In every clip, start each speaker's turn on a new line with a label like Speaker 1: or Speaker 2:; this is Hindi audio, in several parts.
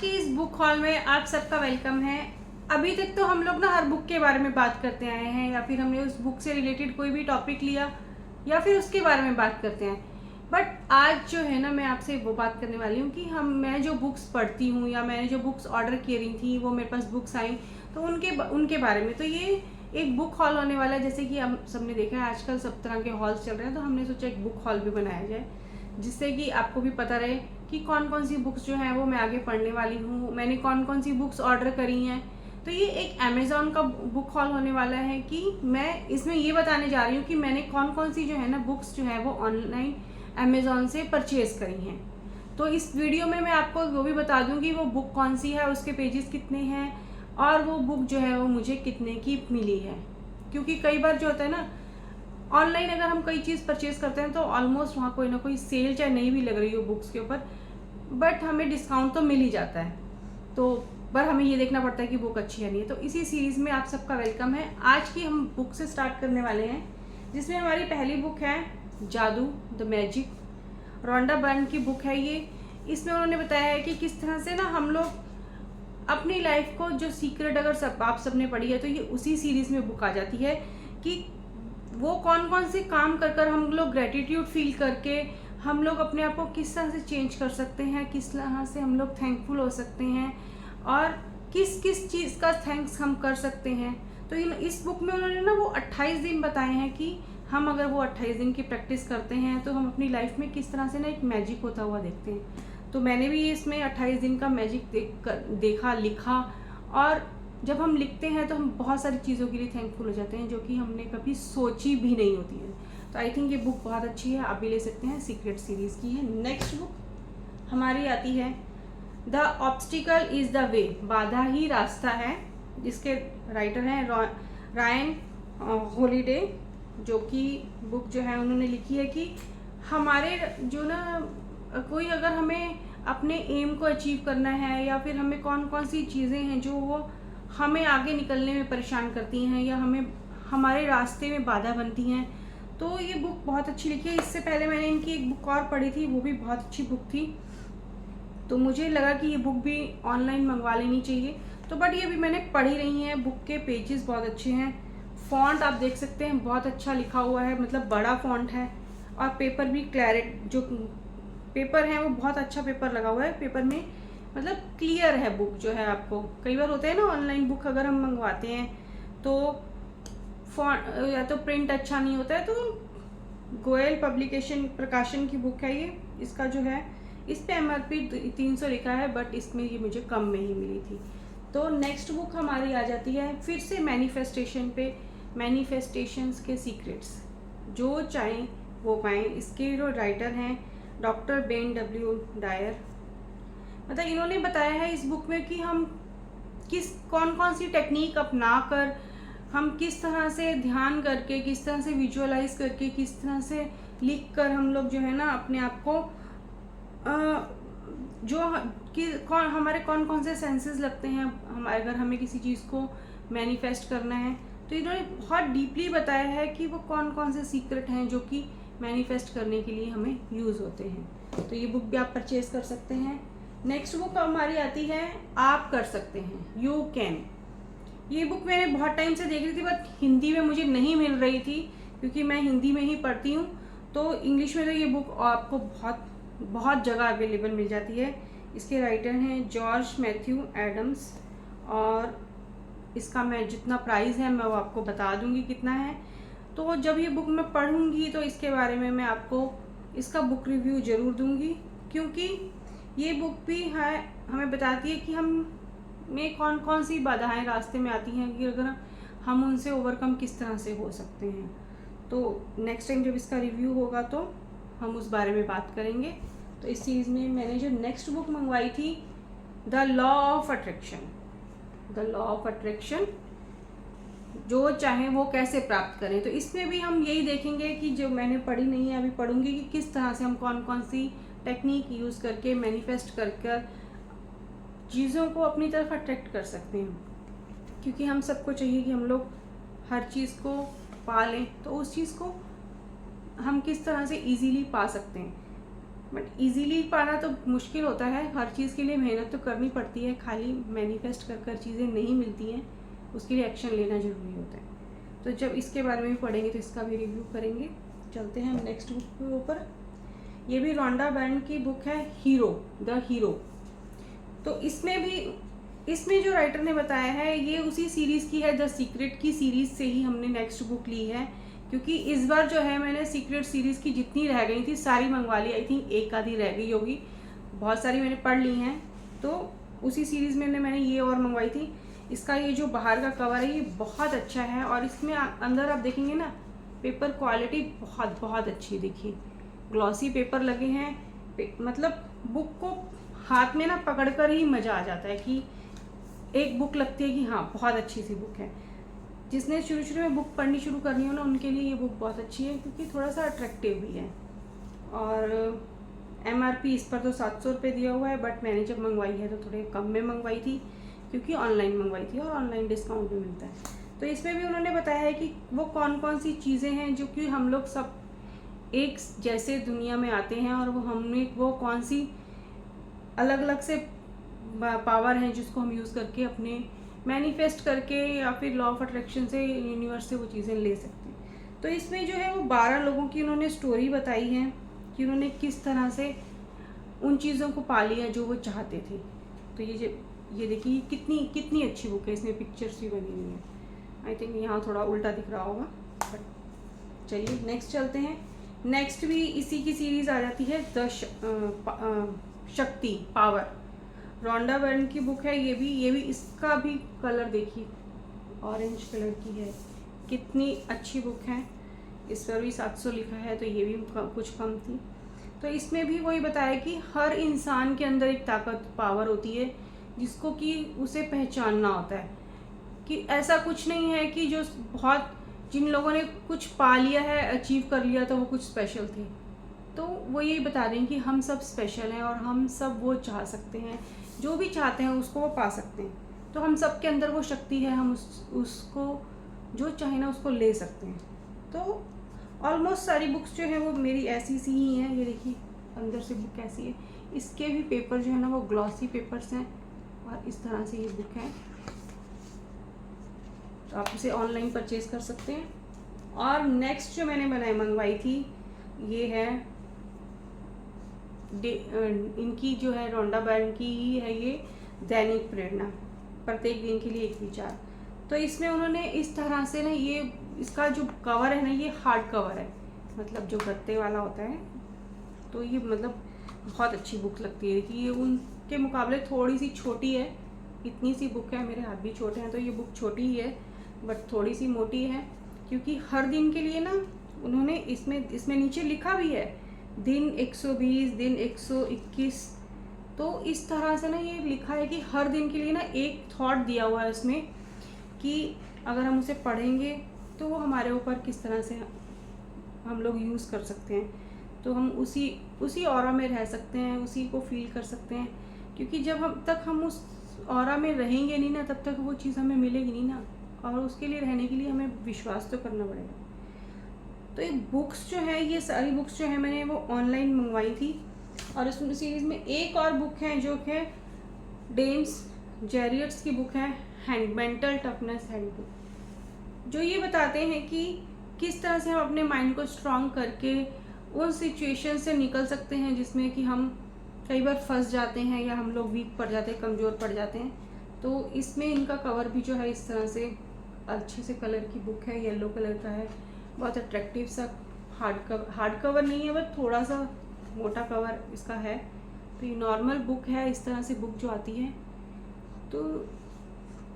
Speaker 1: की इस बुक हॉल में आप सबका वेलकम है। अभी तक तो हम लोग ना हर बुक के बारे में बात करते आए हैं, या फिर हमने उस बुक से रिलेटेड कोई भी टॉपिक लिया या फिर उसके बारे में बात करते हैं। बट आज जो है ना, मैं आपसे वो बात करने वाली हूँ कि मैं जो बुक्स पढ़ती हूँ या मैंने जो बुक्स ऑर्डर की रही थी वो मेरे पास बुक्स आई, तो उनके बारे में। तो ये एक बुक हॉल होने वाला है। जैसे कि हम सबने देखा है आजकल सब तरह के हॉल्स चल रहे हैं, तो हमने सोचा एक बुक हॉल भी बनाया जाए, जिससे कि आपको भी पता रहे कि कौन कौन सी बुक्स जो हैं वो मैं आगे पढ़ने वाली हूँ, मैंने कौन कौन सी बुक्स ऑर्डर करी हैं। तो ये एक अमेज़ॉन का बुक हॉल होने वाला है कि मैं इसमें ये बताने जा रही हूँ कि मैंने कौन कौन सी जो है ना बुक्स जो है वो ऑनलाइन अमेज़ॉन से परचेज़ करी हैं। तो इस वीडियो में मैं आपको वो भी बता दूँगी वो बुक कौन सी है, उसके पेजेस कितने हैं और वो बुक जो है वो मुझे कितने की मिली है। क्योंकि कई बार जो होता है ना, ऑनलाइन अगर हम कोई चीज़ परचेज करते हैं तो ऑलमोस्ट वहाँ कोई ना कोई सेल चाहे नहीं भी लग रही हो बुक्स के ऊपर, बट हमें डिस्काउंट तो मिल ही जाता है। तो पर हमें ये देखना पड़ता है कि बुक अच्छी है नहीं है। तो इसी सीरीज़ में आप सबका वेलकम है। आज की हम बुक से स्टार्ट करने वाले हैं, जिसमें हमारी पहली बुक है जादू द मैजिक। रोंडा बर्न की बुक है ये। इसमें उन्होंने बताया है कि किस तरह से ना हम लोग अपनी लाइफ को, जो सीक्रेट अगर आप सबने पढ़ी है तो ये उसी सीरीज़ में बुक आ जाती है कि वो कौन कौन से काम कर कर हम लोग ग्रेटिट्यूड फील करके हम लोग अपने आप को किस तरह से चेंज कर सकते हैं, किस तरह से हम लोग थैंकफुल हो सकते हैं और किस किस चीज़ का थैंक्स हम कर सकते हैं। तो इस बुक में उन्होंने ना वो 28 दिन बताए हैं कि हम अगर वो 28 दिन की प्रैक्टिस करते हैं तो हम अपनी लाइफ में किस तरह से ना एक मैजिक होता हुआ देखते हैं। तो मैंने भी इसमें 28 दिन का मैजिक देखा, लिखा, और जब हम लिखते हैं तो हम बहुत सारी चीज़ों के लिए थैंकफुल हो जाते हैं जो कि हमने कभी सोची भी नहीं होती है। तो आई थिंक ये बुक बहुत अच्छी है, आप भी ले सकते हैं। सीक्रेट सीरीज़ की है। नेक्स्ट बुक हमारी आती है the obstacle is the way, बाधा ही रास्ता है, जिसके राइटर हैं रायन हॉलिडे, जो कि बुक जो है उन्होंने लिखी है कि हमारे जो ना कोई अगर हमें अपने एम को अचीव करना है या फिर हमें कौन कौन सी चीज़ें हैं जो वो हमें आगे निकलने में परेशान करती हैं या हमें हमारे रास्ते में बाधा बनती हैं, तो ये बुक बहुत अच्छी लिखी है। इससे पहले मैंने इनकी एक बुक और पढ़ी थी, वो भी बहुत अच्छी बुक थी, तो मुझे लगा कि ये बुक भी ऑनलाइन मंगवा लेनी चाहिए। तो बट ये भी मैंने पढ़ी रही है। बुक के पेजेस बहुत अच्छे हैं, फॉन्ट आप देख सकते हैं बहुत अच्छा लिखा हुआ है, मतलब बड़ा फॉन्ट है, और पेपर भी क्लैरिट, जो पेपर है वो बहुत अच्छा पेपर लगा हुआ है पेपर में, मतलब क्लियर है बुक जो है। आपको कई बार होता है ना ऑनलाइन बुक अगर हम मंगवाते हैं तो फॉन्ट या तो प्रिंट अच्छा नहीं होता है। तो गोयल पब्लिकेशन प्रकाशन की बुक है ये। इसका जो है इस पे MRP 300 लिखा है, बट इसमें ये मुझे कम में ही मिली थी। तो नेक्स्ट बुक हमारी आ जाती है फिर से मैनिफेस्टेशन पे, मैनिफेस्टेशंस के सीक्रेट्स, जो चाहें वो पाएँ। इसके जो राइटर हैं डॉक्टर बेन W डायर। मतलब इन्होंने बताया है इस बुक में कि हम कौन कौन सी टेक्निक अपना कर, हम किस तरह से ध्यान करके, किस तरह से विजुअलाइज करके, किस तरह से लिख कर हम लोग जो है ना अपने आप को हमारे कौन कौन से सेंसेस लगते हैं अगर हमें किसी चीज़ को मैनिफेस्ट करना है। तो इन्होंने बहुत डीपली बताया है कि वो कौन कौन से सीक्रेट हैं जो कि मैनिफेस्ट करने के लिए हमें यूज़ होते हैं। तो ये बुक भी आप परचेज कर सकते हैं। नेक्स्ट बुक हमारी आती है आप कर सकते हैं, यू कैन। ये बुक मैंने बहुत टाइम से देख रही थी, बट हिंदी में मुझे नहीं मिल रही थी क्योंकि मैं हिंदी में ही पढ़ती हूँ। तो इंग्लिश में तो ये बुक आपको बहुत बहुत जगह अवेलेबल मिल जाती है। इसके राइटर हैं जॉर्ज मैथ्यू एडम्स, और इसका मैं जितना प्राइस है मैं वो आपको बता दूंगी कितना है। तो जब ये बुक मैं पढ़ूंगी तो इसके बारे में मैं आपको इसका बुक रिव्यू ज़रूर दूंगी, क्योंकि ये बुक भी है हमें बताती है कि हम में कौन कौन सी बाधाएं रास्ते में आती हैं कि अगर हम उनसे ओवरकम किस तरह से हो सकते हैं। तो नेक्स्ट टाइम जब इसका रिव्यू होगा तो हम उस बारे में बात करेंगे। तो इस चीज़ में मैंने जो नेक्स्ट बुक मंगवाई थी the law of attraction, the law of attraction, जो चाहे वो कैसे प्राप्त करें। तो इसमें भी हम यही देखेंगे कि जो मैंने पढ़ी नहीं है अभी पढ़ूंगी कि किस तरह से हम कौन कौन सी टेक्निक यूज़ करके मैनिफेस्ट कर चीज़ों को अपनी तरफ अट्रैक्ट कर सकते हैं। क्योंकि हम सबको चाहिए कि हम लोग हर चीज़ को पा लें, तो उस चीज़ को हम किस तरह से इजीली पा सकते हैं। बट इजीली पाना तो मुश्किल होता है, हर चीज़ के लिए मेहनत तो करनी पड़ती है, खाली मैनिफेस्ट कर कर चीज़ें नहीं मिलती हैं, उसके लिए एक्शन लेना ज़रूरी होता है। तो जब इसके बारे में भी पढ़ेंगे तो इसका भी रिव्यू करेंगे। चलते हैं हम नेक्स्ट बुक के ऊपर। ये भी रोंडा बर्न की बुक है, हीरो, द हीरो। तो इसमें जो राइटर ने बताया है ये उसी सीरीज़ की है, द सीक्रेट की सीरीज़ से ही हमने नेक्स्ट बुक ली है, क्योंकि इस बार जो है मैंने सीक्रेट सीरीज़ की जितनी रह गई थी सारी मंगवा ली। आई थिंक एक आधी रह गई होगी, बहुत सारी मैंने पढ़ ली हैं, तो उसी सीरीज़ में मैंने ये और मंगवाई थी। इसका ये जो बाहर का कवर है ये बहुत अच्छा है, और इसमें अंदर आप देखेंगे ना पेपर क्वालिटी बहुत बहुत अच्छी है। देखिए ग्लॉसी पेपर लगे हैं, मतलब बुक को हाथ में ना पकड़ कर ही मज़ा आ जाता है कि एक बुक लगती है कि हाँ बहुत अच्छी सी बुक है। जिसने शुरू में बुक पढ़नी शुरू करनी हो ना उनके लिए ये बुक बहुत अच्छी है, क्योंकि थोड़ा सा अट्रैक्टिव भी है। और MRP इस पर तो 700 रुपये दिया हुआ है, बट मैंने जब मंगवाई है तो थोड़े कम में मंगवाई थी, क्योंकि ऑनलाइन मंगवाई थी और ऑनलाइन डिस्काउंट भी मिलता है। तो इसमें भी उन्होंने बताया है कि वो कौन कौन सी चीज़ें हैं जो कि हम लोग सब एक जैसे दुनिया में आते हैं, और वो कौन सी अलग अलग से पावर हैं जिसको हम यूज़ करके अपने मैनिफेस्ट करके या फिर लॉ ऑफ अट्रैक्शन से, यूनिवर्स से वो चीज़ें ले सकते हैं। तो इसमें जो है वो 12 लोगों की उन्होंने स्टोरी बताई है कि उन्होंने किस तरह से उन चीज़ों को पा लिया जो वो चाहते थे। तो ये देखिए कितनी अच्छी बुक है, इसमें पिक्चर्स भी बनी हुई हैं। आई थिंक यहाँ थोड़ा उल्टा दिख रहा होगा, बट चलिए नेक्स्ट चलते हैं। नेक्स्ट भी इसी की सीरीज़ आ जाती है, द शक्ति, पावर। रोंडा बर्न की बुक है ये भी इसका भी कलर देखिए ऑरेंज कलर की है, कितनी अच्छी बुक है। इस पर भी 700 लिखा है, तो ये भी कुछ कम थी। तो इसमें भी वही बताया कि हर इंसान के अंदर एक ताकत, पावर होती है जिसको कि उसे पहचानना होता है, कि ऐसा कुछ नहीं है कि जो जिन लोगों ने कुछ पा लिया है, अचीव कर लिया, तो वो कुछ स्पेशल थे। तो वो यही बता रहे हैं कि हम सब स्पेशल हैं और हम सब वो चाह सकते हैं, जो भी चाहते हैं उसको वो पा सकते हैं। तो हम सब के अंदर वो शक्ति है, हम उसको जो चाहे ना उसको ले सकते हैं। तो ऑलमोस्ट सारी बुक्स जो है वो मेरी ऐसी सी ही हैं। ये देखिए अंदर से बुक कैसी है, इसके भी पेपर जो है ना वो ग्लॉसी पेपर्स हैं, और इस तरह से ये बुक है। तो आप इसे ऑनलाइन परचेज कर सकते हैं। और नेक्स्ट जो मैंने मंगवाई थी ये है इनकी जो है रोंडा बर्न की ही है ये, दैनिक प्रेरणा, प्रत्येक दिन के लिए एक विचार। तो इसमें उन्होंने इस तरह से ना इसका जो कवर है ना ये हार्ड कवर है, मतलब जो गत्ते वाला होता है। तो ये मतलब बहुत अच्छी बुक लगती है कि ये उनके मुकाबले थोड़ी सी छोटी है, इतनी सी बुक है, मेरे हाथ भी छोटे हैं तो ये बुक छोटी ही है, बट थोड़ी सी मोटी है। क्योंकि हर दिन के लिए ना उन्होंने इसमें नीचे लिखा भी है दिन 120, दिन 121। तो इस तरह से ना ये लिखा है कि हर दिन के लिए ना एक थॉट दिया हुआ है उसमें, कि अगर हम उसे पढ़ेंगे तो वो हमारे ऊपर किस तरह से हम लोग यूज़ कर सकते हैं। तो हम उसी ऑरा में रह सकते हैं, उसी को फील कर सकते हैं। क्योंकि जब हम उस ऑरा में रहेंगे नहीं ना, तब तक वो चीज़ हमें मिलेगी नहीं ना, और उसके लिए रहने के लिए हमें विश्वास तो करना पड़ेगा। तो ये बुक्स जो है, ये सारी बुक्स जो है मैंने वो ऑनलाइन मंगवाई थी। और इस सीरीज़ में एक और बुक है जो कि डेम्स जेरियट्स की बुक है, मेंटल टफनेस हैंडबुक, जो ये बताते हैं कि किस तरह से हम अपने माइंड को स्ट्रॉन्ग करके उन सिचुएशन से निकल सकते हैं जिसमें कि हम कई बार फंस जाते हैं, या हम लोग वीक पड़ जाते हैं, कमज़ोर पड़ जाते हैं। तो इसमें इनका कवर भी जो है इस तरह से अच्छे से कलर की बुक है, येलो कलर का है, बहुत अट्रैक्टिव सा। हार्ड कवर नहीं है, बट थोड़ा सा मोटा कवर इसका है। तो ये नॉर्मल बुक है, इस तरह से बुक जो आती है, तो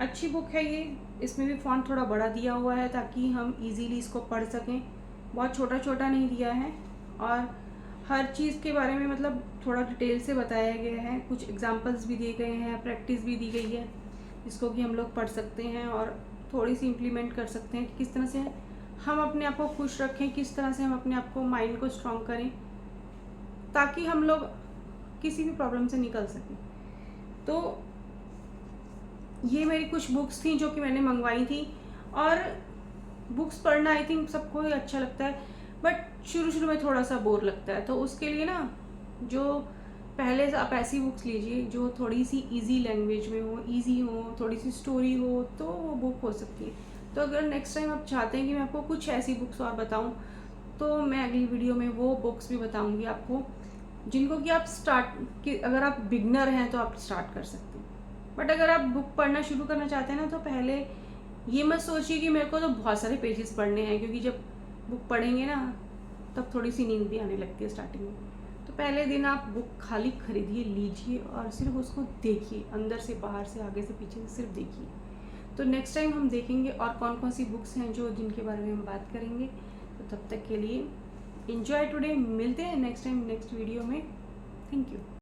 Speaker 1: अच्छी बुक है ये। इसमें भी फॉन्ट थोड़ा बड़ा दिया हुआ है ताकि हम इजीली इसको पढ़ सकें, बहुत छोटा छोटा नहीं दिया है। और हर चीज़ के बारे में मतलब थोड़ा डिटेल से बताया गया है, कुछ एग्जांपल्स भी दिए गए हैं, प्रैक्टिस भी दी गई है, जिसको कि हम लोग पढ़ सकते हैं और थोड़ी सी इम्प्लीमेंट कर सकते हैं कि किस तरह से हम अपने आप को खुश रखें, किस तरह से हम अपने आप को माइंड को स्ट्रॉन्ग करें, ताकि हम लोग किसी भी प्रॉब्लम से निकल सकें। तो ये मेरी कुछ बुक्स थी जो कि मैंने मंगवाई थी। और बुक्स पढ़ना आई थिंक सबको ही अच्छा लगता है, बट शुरू में थोड़ा सा बोर लगता है। तो उसके लिए ना जो पहले से आप ऐसी बुक्स लीजिए जो थोड़ी सी इजी लैंग्वेज में हो, इजी हो, थोड़ी सी स्टोरी हो, तो वो बुक हो सकती है। तो अगर नेक्स्ट टाइम आप चाहते हैं कि मैं आपको कुछ ऐसी बुक्स और बताऊं, तो मैं अगली वीडियो में वो बुक्स भी बताऊंगी आपको, जिनको कि आप अगर आप बिगनर हैं तो आप स्टार्ट कर सकते हैं। बट अगर आप बुक पढ़ना शुरू करना चाहते हैं ना, तो पहले ये मत सोचिए कि मेरे को तो बहुत सारे पेजेस पढ़ने हैं, क्योंकि जब बुक पढ़ेंगे ना तब थोड़ी सी नींद भी आने लगती है स्टार्टिंग में। तो पहले दिन आप बुक खाली खरीदिए, लीजिए और सिर्फ उसको देखिए, अंदर से बाहर से आगे से पीछे से सिर्फ देखिए। तो नेक्स्ट टाइम हम देखेंगे और कौन कौन सी बुक्स हैं जो जिनके बारे में हम बात करेंगे। तो तब तक के लिए एंजॉय टुडे, मिलते हैं नेक्स्ट टाइम नेक्स्ट वीडियो में। Thank you.